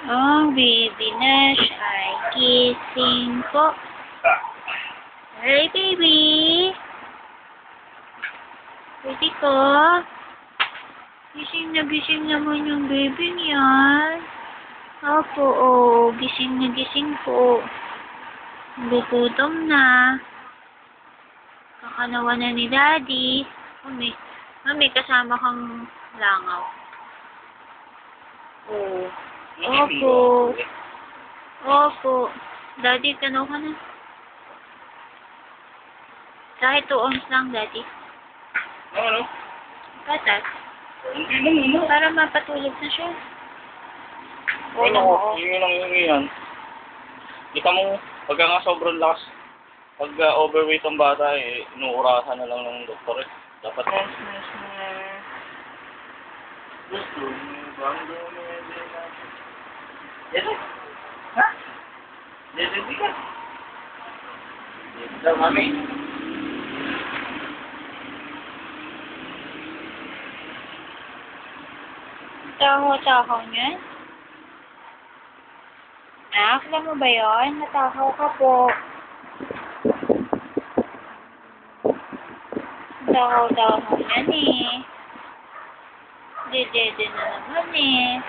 Ang baby Nash ay gising po. Hey, baby! Baby ko? Gising naman yung baby niyan. Opo, gising po. Gugutom na. Kakanawa na ni Daddy. Mami, kasama kang langaw. Opo. Daddy, tanaw ka na. Kahit 2 ounce lang, Daddy. Ano? Patas. Hindi naman. Para mapatulog na siya. Ano? Hingi lang yan. Kita mo, pagka nga sobrang lakas, pagka overweight ang bata, inuurasan na lang ng doktor eh. Dapat gusto Yes, ha? Hindi ka. Dito, mami. Taho niyan? Alam mo ba yun? Natahaw ka po. Tahaw niyan eh. Dede na naman eh.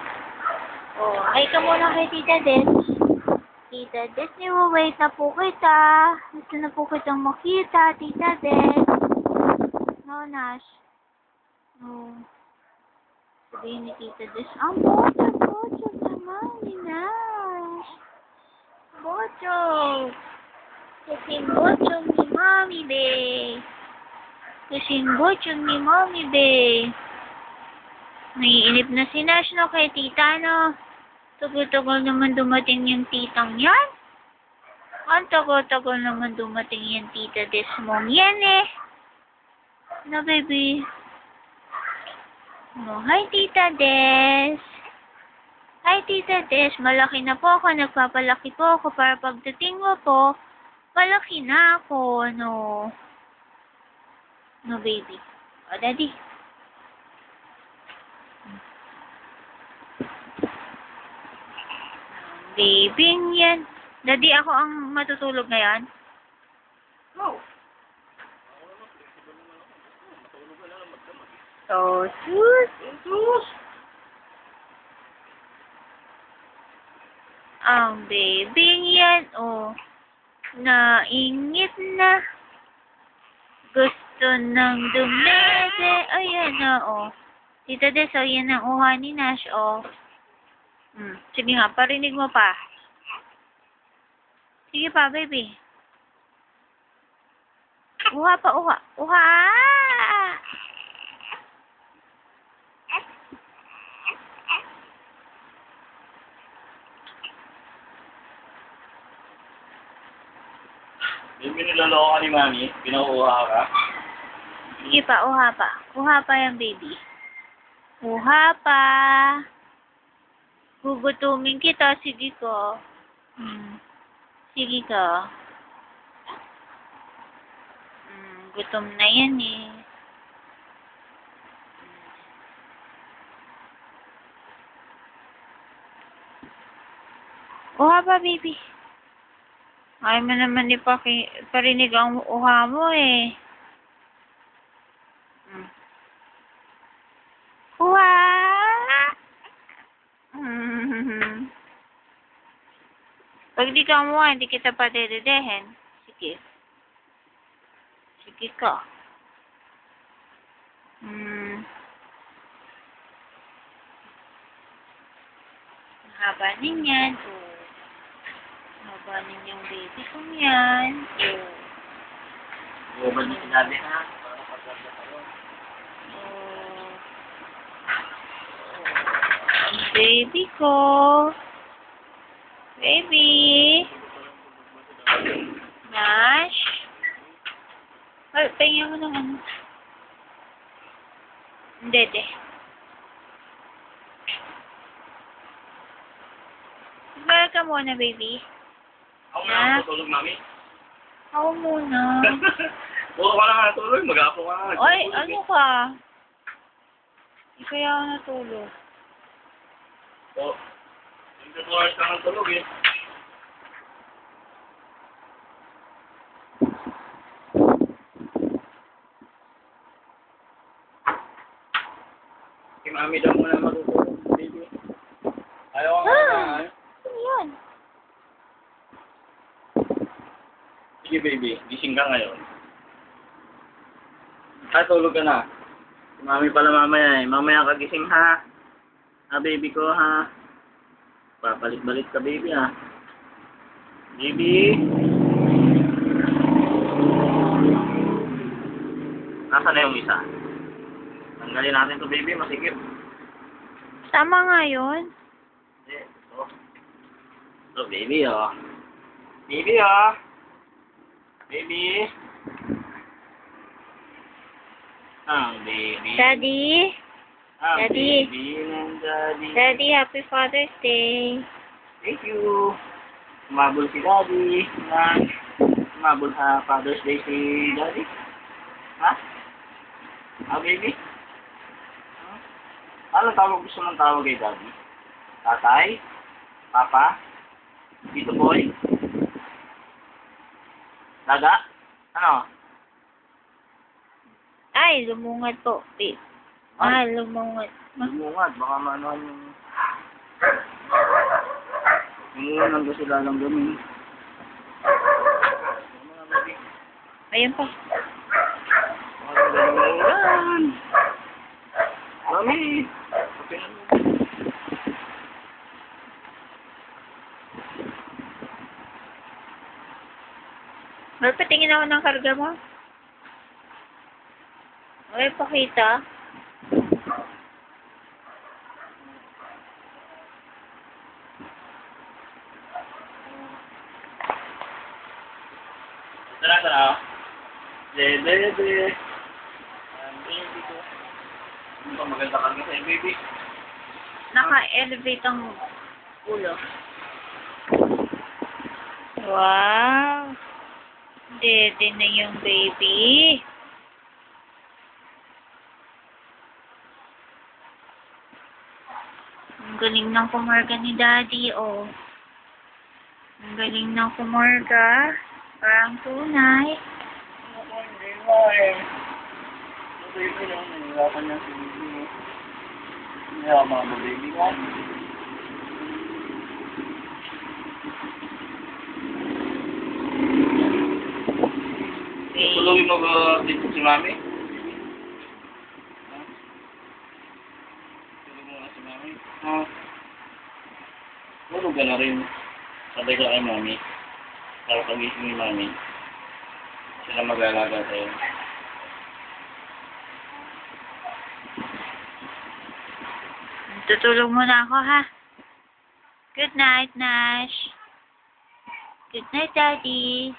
Ay ka muna kay Tita Des. Tita Des, niwawait na po kita. Gusto na po kitang makita, Tita Des. No, Nash. No. Sabihin ni Tita Des, ang bocho naman ni Nash. Bocho. Kasing bocho ni Mami Be. Naiinip na si Nash, no, kay Tita, no? Tagal-tagal naman dumating yung titang yan. Ang tagal-tagal naman dumating yung Tita Des mong yan, eh. No, baby? No, hi, Tita Des. Hi, Tita Des. Malaki na po ako. Nagpapalaki po ako para pagdating mo po, malaki na ako, no? No, baby. Daddy. Baby yan. Daddy, ako ang matutulog ngayon? No. So, sus. Ang baby yan, naingit na. Gusto nang dumede. Ayan na, Tita Des, yan ang uha ni Nash, Sige nga, parinig mo pa. Sige pa, baby. Uha pa. Yung biniloloko ka ni Mami, pinukuha ka. Sige pa, uha pa. Uha pa yan, baby. Uha pa. Gugutumin kita, sige ko. Sige ka. Gutom na yan eh. Uha pa, baby. Ay mo naman parinig ang uha mo eh. Uha! Pag di ka umuha, hindi kita pa dededehin. Sige. Sige ka. Haba ninyan. Haba ninyang baby kong yan. Buwan niyo sinabi ha? Para pagkanda kayo. Ang baby ko. Baby. Nash. Pahinga mo ng ano. Dede. Magbayag ka muna, baby. Ako na natulog, Mami. Ako muna. Puro ka na natulog, mag-apo ka na. Ay, ano ka? Hindi kaya ako natulog. 2 hours ka ng tulog eh. Si mami daw muna matutulog, baby. Ayaw ka nga. Ano yun? Sige baby, gising ka ngayon. Tulog ka na. Si mami pala mamaya eh. Mamaya ka gising ha. Ha baby ko ha. Papalit-balit ka baby ha. Baby. Nasaan na yung isa? Tanggalin natin to baby, masikip. Tama nga yun. Ito baby oh. Baby oh. Baby. Ang baby. Daddy? Ang Daddy. baby ng daddy. Daddy, happy Father's Day. Thank you. Umabol si daddy. Umabol sa Father's Day si daddy. Ha? Baby? Ano tawag gusto mong tawag kay daddy? Tatay? Papa? Tito boy? Dada? Ano? Ay, lumungad po, babe. Lumungad. Lumungad, baka maanohan yung... Lumungad ko sila lang gamin. Ayun pa. Mami! Mal, patingin ako ng karga mo. Okay, pakita. Tara. Bebe. Ang baby ko. Ano ba maganda ka sa'yo, baby? Naka-elevate ang ulo. Wow! Dede na yung baby. Ang galing ng kumarga ni Daddy, oh. Ang galing ng kumarga. Parang tunay. Hindi nga eh. Ang baby lang, nahihirapan niya si baby. Nahihirapan ang baby nga. Tulungin mo ba dito si mami? Tulungin mo nga si mami? Tulog ka na rin. Sabay ka kay mami. Para pagising ni mami. Sila mag-alaga sa'yo. Tutulog muna ako, ha? Good night, Nash. Good night, Daddy.